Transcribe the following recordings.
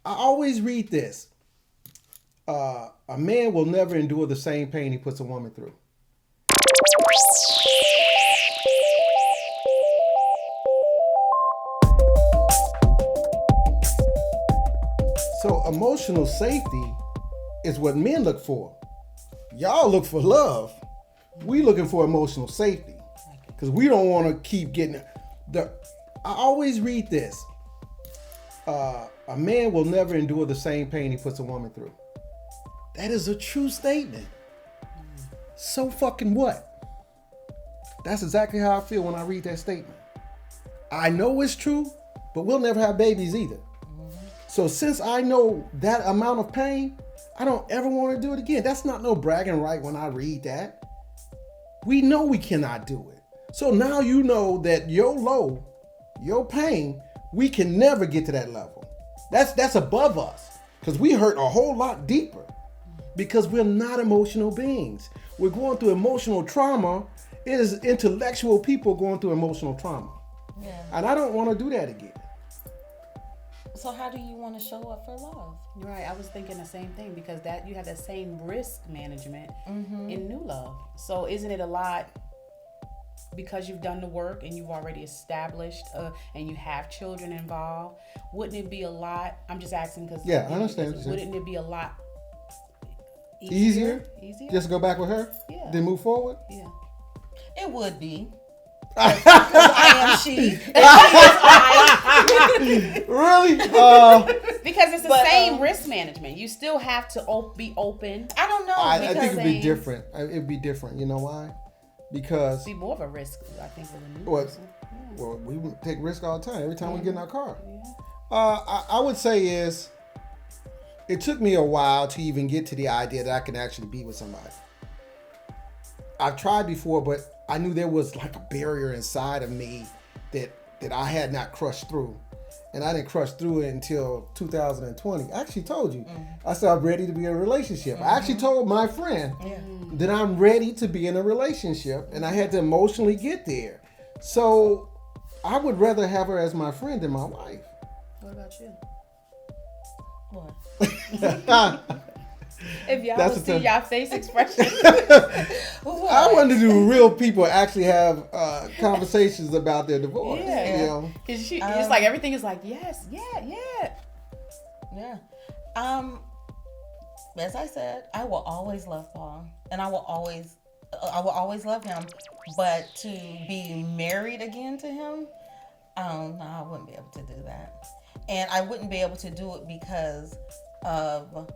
I always read this. A man will never endure the same pain he puts a woman through. So emotional safety is what men look for. Y'all look for love. We looking for emotional safety because we don't want to keep getting the. I always read this. A man will never endure the same pain he puts a woman through. That is a true statement. So fucking what? That's exactly how I feel when I read that statement. I know it's true, but we'll never have babies either. So since I know that amount of pain, I don't ever want to do it again. That's not no bragging right when I read that. We know we cannot do it. So now you know that your pain, we can never get to that level. That's above us because we hurt a whole lot deeper because we're not emotional beings. We're going through emotional trauma. It is intellectual people going through emotional trauma. Yeah. And I don't want to do that again. So how do you want to show up for love? Right, I was thinking the same thing because that you have that same risk management in new love. So isn't it a lot because you've done the work and you've already established and you have children involved? Wouldn't it be a lot? I'm just asking because I understand. Wouldn't it be a lot Easier? Easier? Just go back with her? Yeah. Then move forward? Yeah. It would be. Because I am she. Really? Because it's the same risk management. You still have to be open. I don't know. I think it'd be different. It'd be different. You know why? Because be more of a risk, I think, with a new person. Well, we take risk all the time. Every time we get in our car. Yeah. I would say is, it took me a while to even get to the idea that I can actually be with somebody. I've tried before, but I knew there was like a barrier inside of me that I had not crushed through. And I didn't crush through it until 2020. I actually told you. I said I'm ready to be in a relationship. I actually told my friend that I'm ready to be in a relationship, and I had to emotionally get there. So I would rather have her as my friend than my wife. What about you? What? If y'all would see y'all face expression. I wanted to do real people actually have conversations about their divorce. Yeah. You know? It's like everything is like, yes, Yeah. As I said, I will always love Paul, and I will always love him. But to be married again to him, no, I wouldn't be able to do that. And I wouldn't be able to do it because of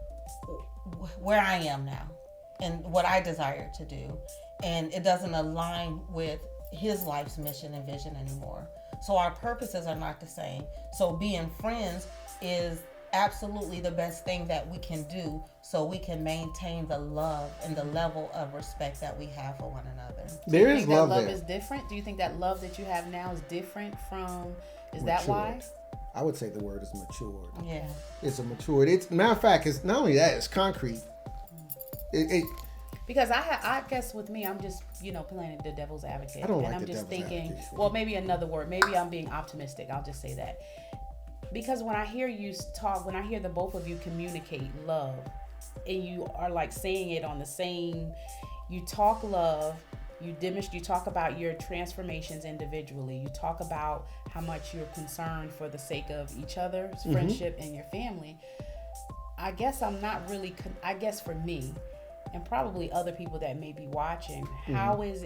where I am now and what I desire to do. And it doesn't align with his life's mission and vision anymore. So our purposes are not the same. So being friends is absolutely the best thing that we can do so we can maintain the love and the level of respect that we have for one another. There is love there. Do you think that love is different? Do you think that love that you have now is different from, is that why? I would say the word is matured. Yeah. It's a matured. It's matter of fact, it's not only that, it's concrete. Because I guess with me, I'm just, playing the devil's advocate. I don't like and I'm the just devil's thinking, advocate. well, maybe another word. Maybe I'm being optimistic. I'll just say that. Because when I hear you talk, when I hear the both of you communicate love, and you are like saying it on the same, you talk love, you talk about your transformations individually. You talk about how much you're concerned for the sake of each other's friendship and your family. I guess I'm not really, I guess for me, and probably other people that may be watching, how is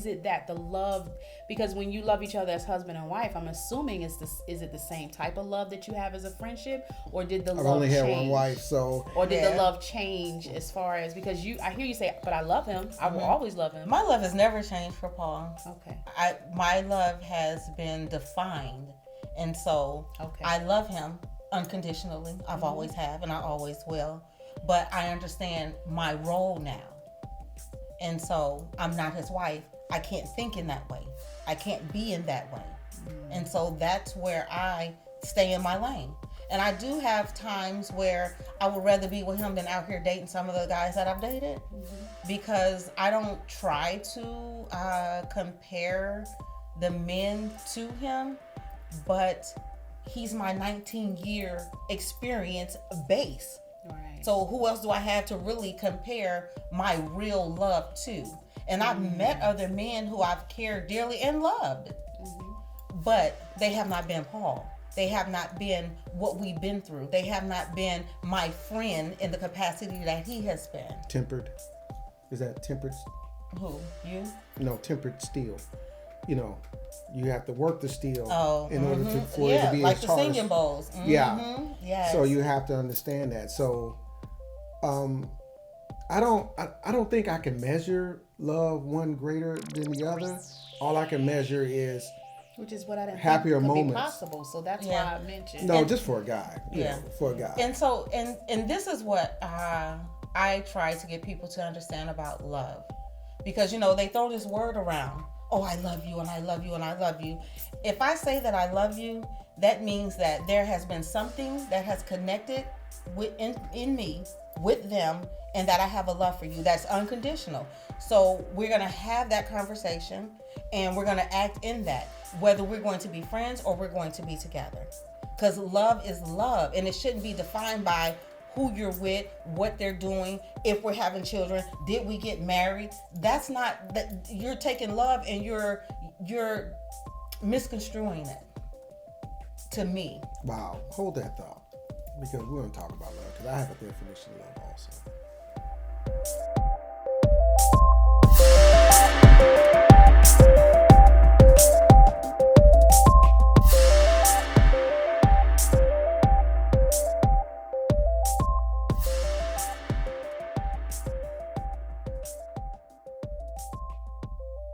it that the love, because when you love each other as husband and wife, I'm assuming is it the same type of love that you have as a friendship, or did the love change? I've only had one wife, so. Or did the love change as far as, because I hear you say, but I love him. I will always love him. My love has never changed for Paul. Okay. My love has been defined, and so I love him unconditionally. I've always have, and I always will. But I understand my role now. And so I'm not his wife. I can't think in that way. I can't be in that way. And so that's where I stay in my lane. And I do have times where I would rather be with him than out here dating some of the guys that I've dated. Because I don't try to compare the men to him, but he's my 19-year experience base. Right. So who else do I have to really compare my real love to? And I've met other men who I've cared dearly and loved, but they have not been Paul. They have not been what we've been through. They have not been my friend in the capacity that he has been. Tempered. Is that tempered? Who? You? No, tempered steel. You know, you have to work the steel in order for it Yeah, to be like as the hard singing as, bowls. Yeah. Yes. So you have to understand that. So, I don't think I can measure love one greater than the other. All I can measure is Which is what I didn't happier think could moments. be possible. So that's why I mentioned. no, just for a guy. You Yeah. know, for a guy. And so, and this is what I try to get people to understand about love, because they throw this word around. Oh, I love you, and I love you, and I love you. If I say that I love you, that means that there has been something that has connected in me with them, and that I have a love for you that's unconditional. So we're gonna have that conversation, and we're gonna act in that, whether we're going to be friends or we're going to be together. Because love is love, and it shouldn't be defined by who you're with, what they're doing, if we're having children, did we get married. That's not that. You're taking love and you're misconstruing it, to me. Wow, hold that thought, because we're going to talk about love, because I have a definition of love also.